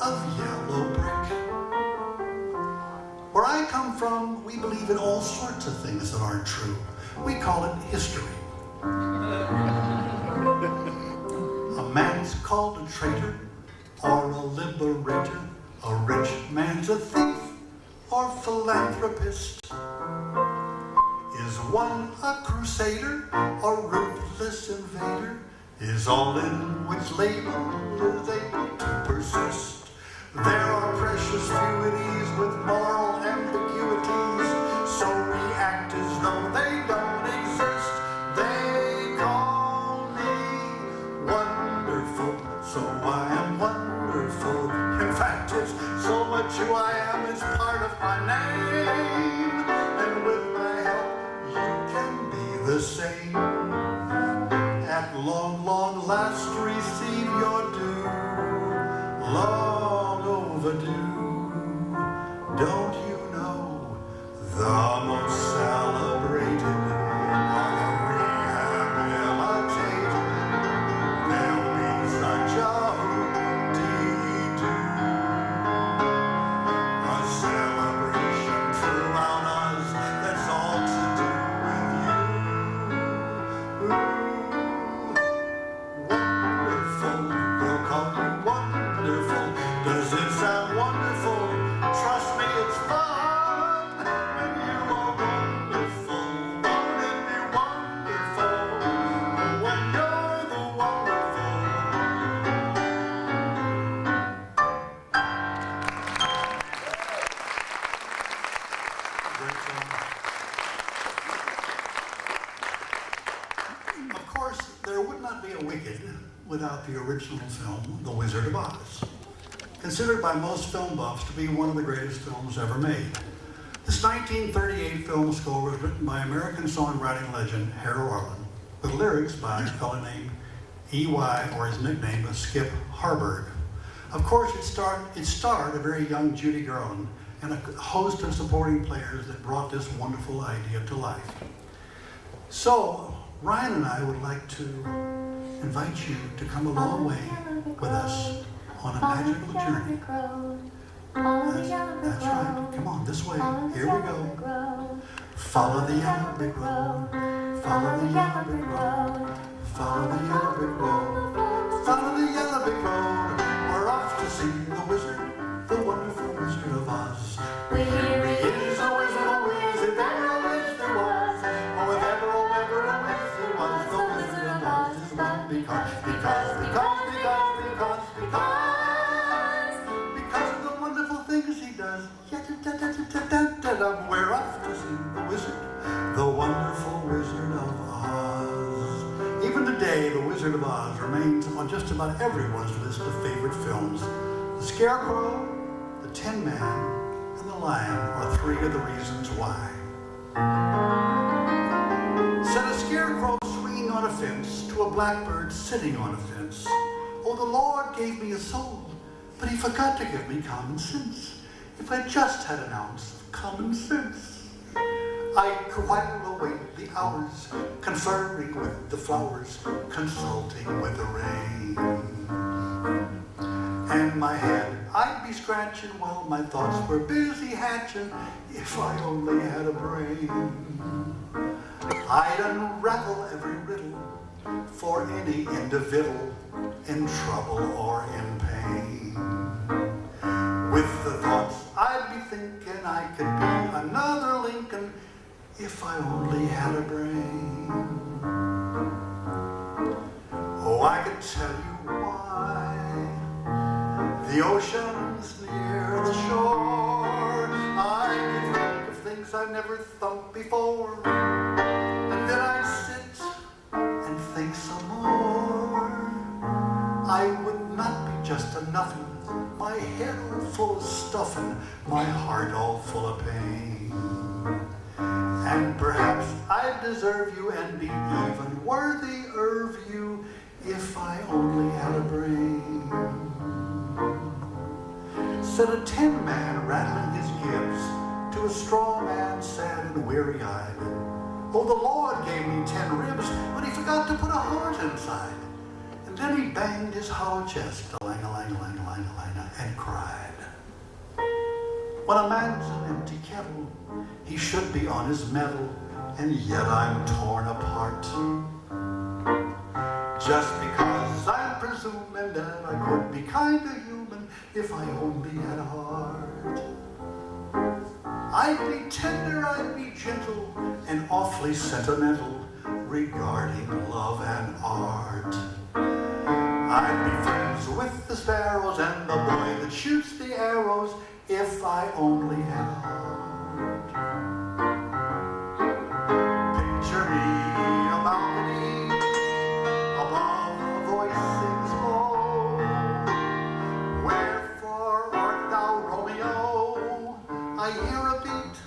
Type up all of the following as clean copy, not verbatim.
of yellow brick. Where I come from, we believe in all sorts of things that aren't true. We call it history. A man's called a traitor or a liberator. A rich man's a thief or philanthropist. Is one a crusader or ruthless invader? Is all in which label is able to persist. There are precious fewities with moral ambiguities, so we act as though they don't exist. They call me wonderful, so I am wonderful. In fact, it's so much who I am is part of my name, and with my help you can be the same. At long, long last receive your due, long overdue. Don't you know the most celebrated are the rehabilitated? There'll be such a hoop-dee-doo, a celebration throughout us that's all to do with you. Wonderful, they'll call you wonderful. Does it sound wonderful? Trust me, it's fun when you are wonderful. Won't it be wonderful when you're the wonderful? Great song. Of course, there would not be a Wicked without the original film, The Wizard of Oz, considered by most film buffs to be one of the greatest films ever made. This 1938 film score was written by American songwriting legend Harold Arlen, with lyrics by a fellow named E.Y., or his nickname was Skip Harburg. Of course, it starred a very young Judy Garland and a host of supporting players that brought this wonderful idea to life. So, Ryan and I would like to invite you to come a long way with us on a magical journey. That's right. Come on, this way. Here we go. Follow the yellow brick road. Follow the yellow brick road. Follow the yellow brick road. Follow the yellow brick road. We're off to see the wizard, the wonderful Wizard of Oz. Here he is, a wizard, a whiz, if ever a whiz there was. Oh, if ever a whiz there was, the Wizard of Oz is one because of the wonderful things he does. We're off to see the wizard, the wonderful Wizard of Oz. Even today, the Wizard of Oz remains on just about everyone's list of favorite films. The Scarecrow, the Tin Man, and the Lion are three of the reasons why. Said a scarecrow swinging on a fence to a blackbird sitting on a fence. Oh, the Lord gave me a soul, but he forgot to give me common sense. If I just had an ounce of common sense, I'd while away the hours, conferring with the flowers, consulting with the rain. And my head I'd be scratching while my thoughts were busy hatching, if I only had a brain. I'd unravel every riddle for any individual in trouble or in pain. With the thoughts I'd be thinking I could be another Lincoln if I only had a brain. Oh, I could tell you why the ocean's near the shore. I could think of things I've never thought before, and then I sit and think some more. I would not be just a nuffin', my head all full of stuffin', my heart all full of pain. And perhaps I'd deserve you and be even worthy of you if I only had a brain. Said a tin man rattling his gibs to a straw man sad and weary-eyed. Oh, the Lord gave me 10 ribs, but he forgot to put a heart inside. And then he banged his hollow chest, a-lang-a-lang-a-lang-a-lang. and cried. When a man's an empty kettle, he should be on his mettle, and yet I'm torn apart. Just because I'm presuming that I could be kind of human if I only had a heart. I'd be tender, I'd be gentle, and awfully sentimental regarding love and art. I'd be friends with the sparrows and the boy that shoots the arrows if I only had a heart. Picture me a balcony above a voice sings low. Wherefore art thou, Romeo? I hear a beat.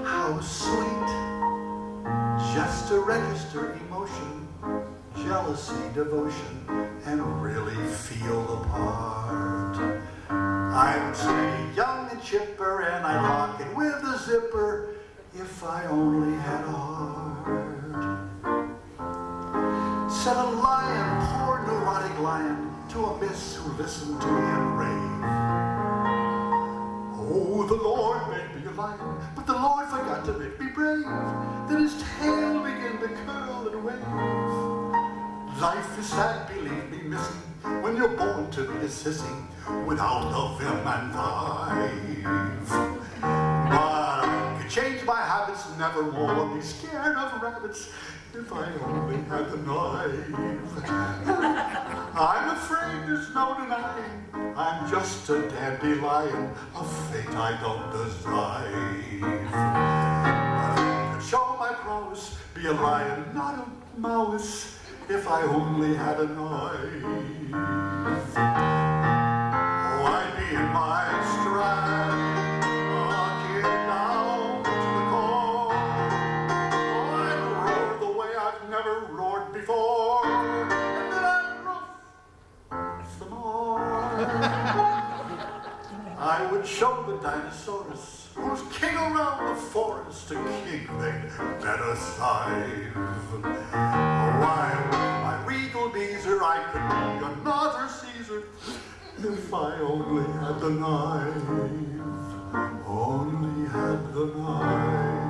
How sweet, just to register emotion, jealousy, devotion, and really feel the part. I would stay young and chipper, and I'd lock it with a zipper if I only had a heart. Said a lion, poor neurotic lion, to a miss who listened to him rave. Oh, the Lord made me a lion, but the Lord forgot to make me brave. Then his tail began to curl and wave. Life is sad, believe me, missy, when you're born to be a sissy without the vim and vive. But I could change my habits, nevermore be scared of rabbits if I only had the knife. I'm afraid there's no denying I'm just a dandelion, a fate I don't deserve. But I could show my prowess, be a lion, not a mouse, if I only had a knife. Oh, I'd be in my stride, walking down to the core. Oh, I'd roar the way I've never roared before, and then I'd roof some more. I would show the dinosaurs who's king around the forest, a king they'd better scythe. Why, with my regal beezer, I could be another Caesar if I only had the knife, only had the knife.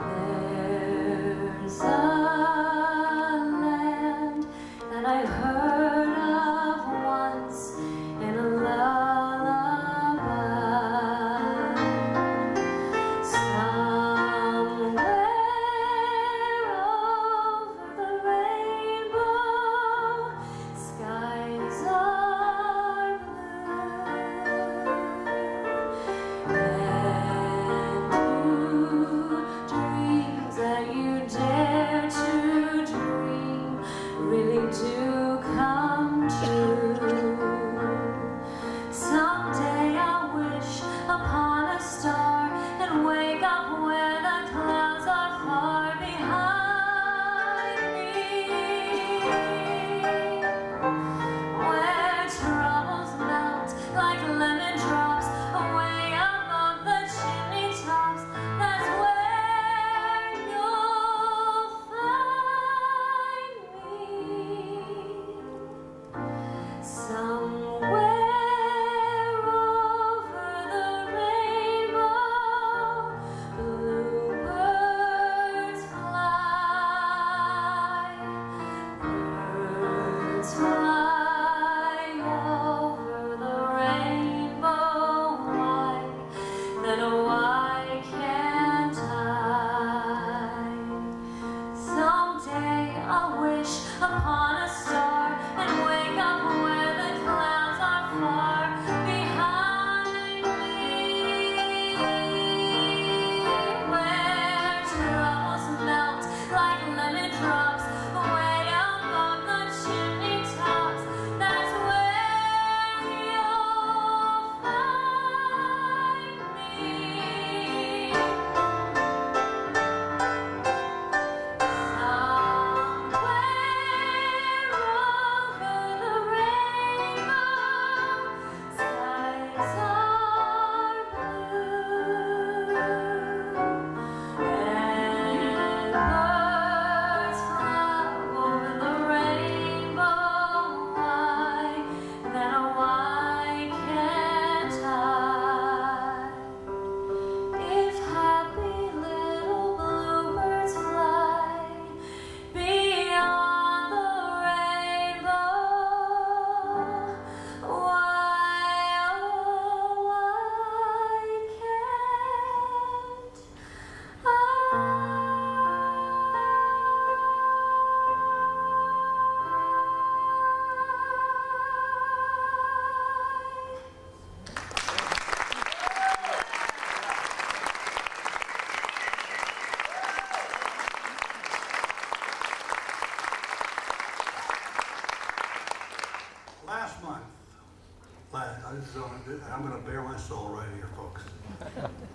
There I'm going to bare my soul right here, folks.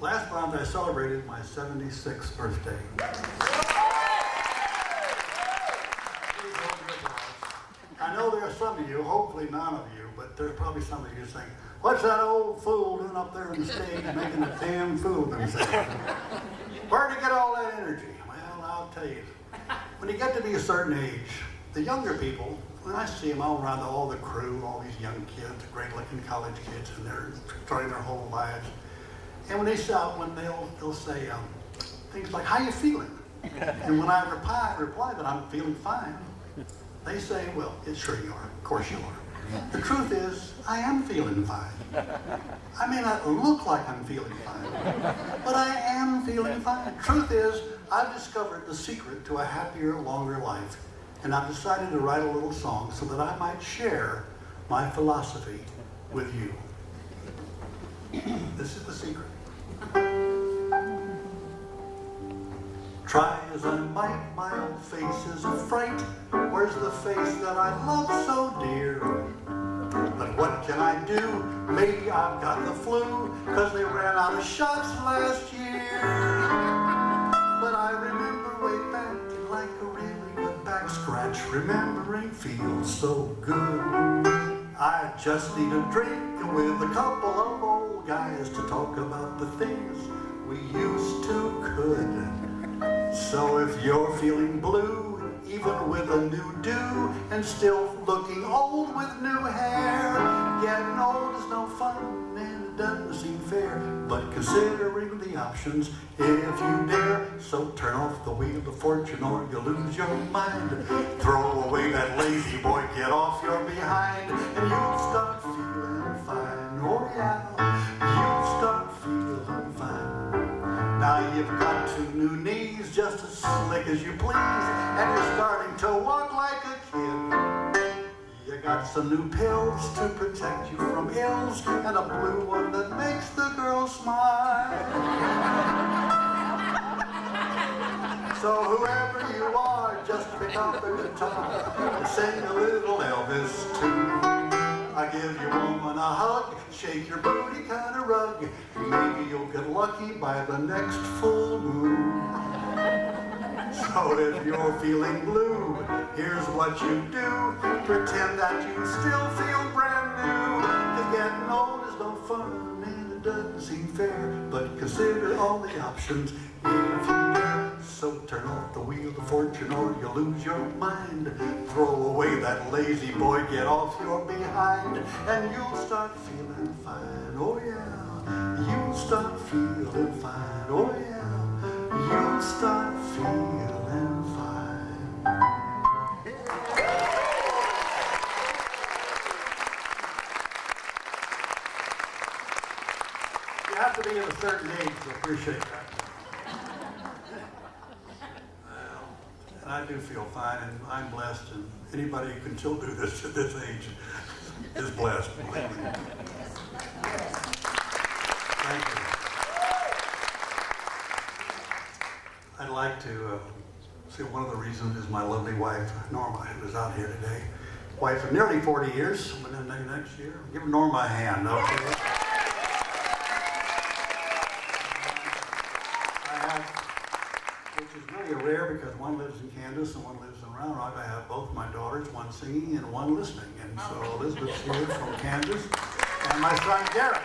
Last month I celebrated my 76th birthday. I know there are some of you, hopefully none of you, but there's probably some of you saying, what's that old fool doing up there on the stage making a damn fool of himself? Where'd he get all that energy? Well, I'll tell you. When you get to be a certain age, the younger people, when I see them all around, all the crew, all these young kids, great-looking college kids, and they're starting their whole lives. And when they shout, they'll say things like, "How you feeling?" And when I reply that I'm feeling fine, they say, "Well, sure you are. Of course you are." The truth is, I am feeling fine. I may not look like I'm feeling fine, but I am feeling fine. Truth is, I've discovered the secret to a happier, longer life, and I've decided to write a little song so that I might share my philosophy with you. This is the secret. Try as I might, my old face is a fright. Where's the face that I love so dear? But what can I do? Maybe I've got the flu, 'cause they ran out of shots last year. But I remember way back, and like a really good back scratch, remembering feels so good. I just need a drink with a couple of old guys to talk about the things we used to could. So if you're feeling blue, even with a new do, and still looking old with new hair, getting old is no fun and it doesn't seem fair, but considering the options, if you dare, so turn off the wheel of fortune or you'll lose your mind. Throw away that lazy boy, get off your behind, and you'll start feeling fine. Oh yeah, you'll start feeling fine. Now you've got two new knees, just as slick as you please, and you're starting to walk like a kid. You got some new pills to protect you from ills, and a blue one that makes the girl smile. So whoever you are, just pick up the guitar and sing a little Elvis tune. I give your woman a hug, shake your booty, kind of rug. Maybe you'll get lucky by the next full moon. So if you're feeling blue, here's what you do. Pretend that you still feel brand new. 'Cause getting old is no fun and it doesn't seem fair, but consider all the options if you dare. So turn off the wheel of fortune or you'll lose your mind. Throw away that lazy boy, get off your behind, and you'll start feeling fine. Oh yeah, you'll start feeling fine. Oh yeah, you'll start feeling fine. You have to be at a certain age to appreciate that. And I do feel fine, and I'm blessed, and anybody who can still do this at this age is blessed. Believe me. Thank you. I'd like to say one of the reasons is my lovely wife, Norma, who is out here today. Wife of nearly 40 years, but then next year. Give Norma a hand, okay? Which is really rare because one lives in Kansas and one lives in Round Rock. I have both my daughters, one singing and one listening. And so Elizabeth's here from Kansas, and my son Garrett.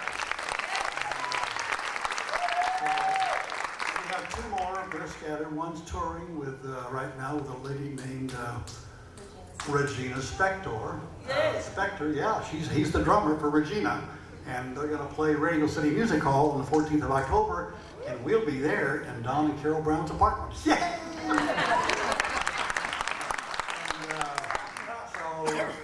We have two more. They're scattered. One's touring with right now with a lady named Regina Spector. Spector, yeah, he's the drummer for Regina. And they're going to play Radio City Music Hall on the 14th of October, and we'll be there in Don and Carol Brown's apartments. Yeah!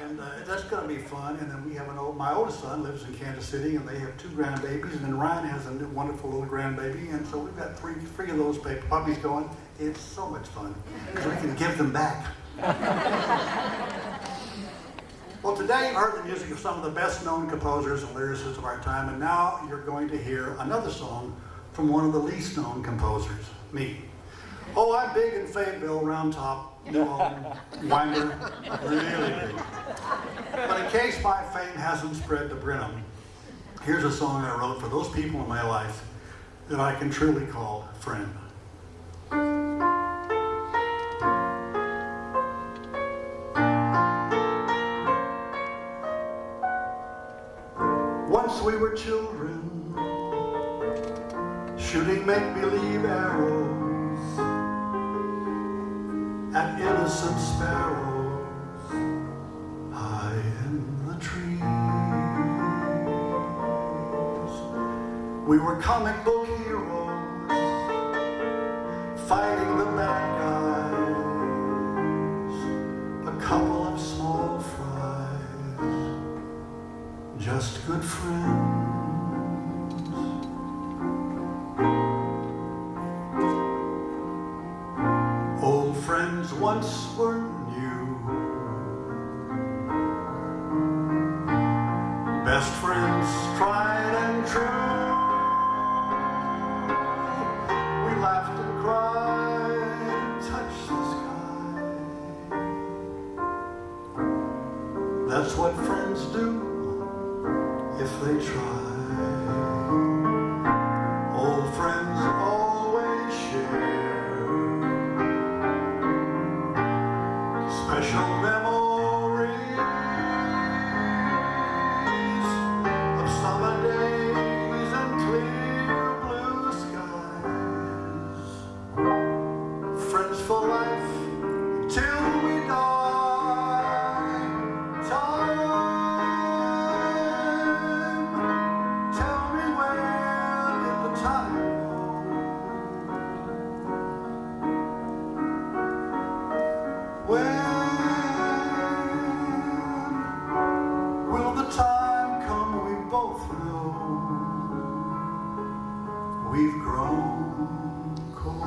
and that's going to be fun. And then we have my oldest son lives in Kansas City, and they have two grandbabies, and then Ryan has a wonderful little grandbaby, and so we've got three of those puppies going. It's so much fun because we can give them back. Well, today you've heard the music of some of the best-known composers and lyricists of our time, and now you're going to hear another song from one of the least-known composers, me. Oh, I'm big in Fayetteville, Round Top, New Ulm, Winder, really big. But in case my fame hasn't spread to Brenham, Here's a song I wrote for those people in my life that I can truly call friend. Once we were children, shooting make-believe arrows at innocent sparrows high in the trees. We were comic book heroes fighting the bad guys, a couple of small fries, just good friends. Old friends once were new, best friends tried and true. We laughed and cried, touched the sky. That's what friends do if they try. Old friends always share special memories of summer days and clear blue skies. Friends for life till we die. Time, tell me where did the time go? When will the time come we both know we've grown cold?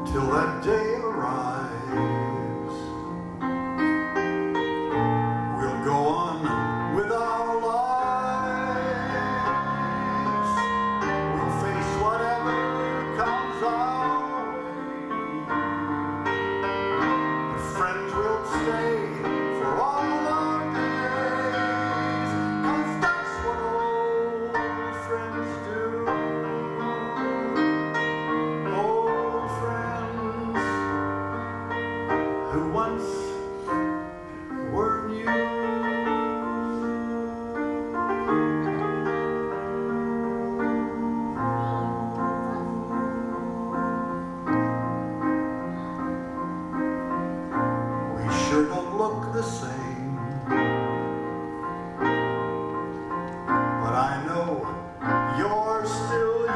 Till that day arrives, we'll go on with our lives. We'll face whatever comes our way. The friends will stay for all our days, 'cause that's what old friends do. Old friends who once were new. We sure don't look the same, but I know you're still you.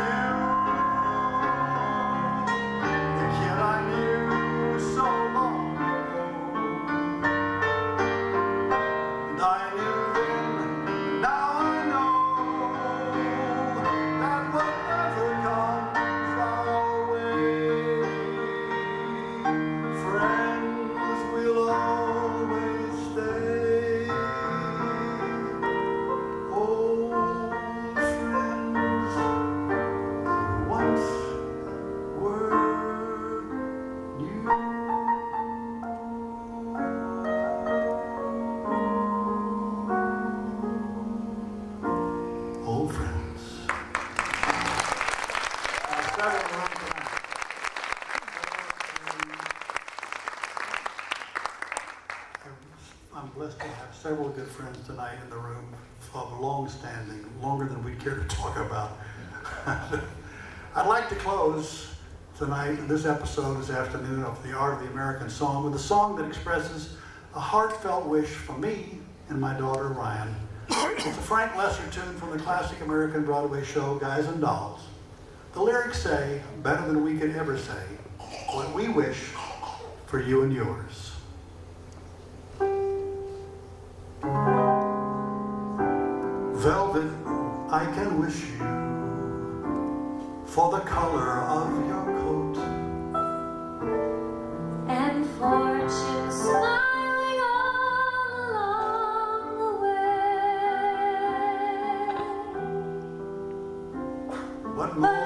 The kid I knew so long ago. And I knew then, now I know that whatever comes our way, friends will always stay. Old friends who once were new. Old friends. I'm blessed to have several good friends tonight in the room of long-standing, longer than we'd care to talk about. I'd like to close tonight, this episode this afternoon of The Art of the American Song, with a song that expresses a heartfelt wish from me and my daughter Ryan. It's a Frank Lesser tune from the classic American Broadway show Guys and Dolls. The lyrics say, better than we could ever say, what we wish for you and yours. Velvet, I can wish you for the color of your coat, and fortune smiling all along the way. what more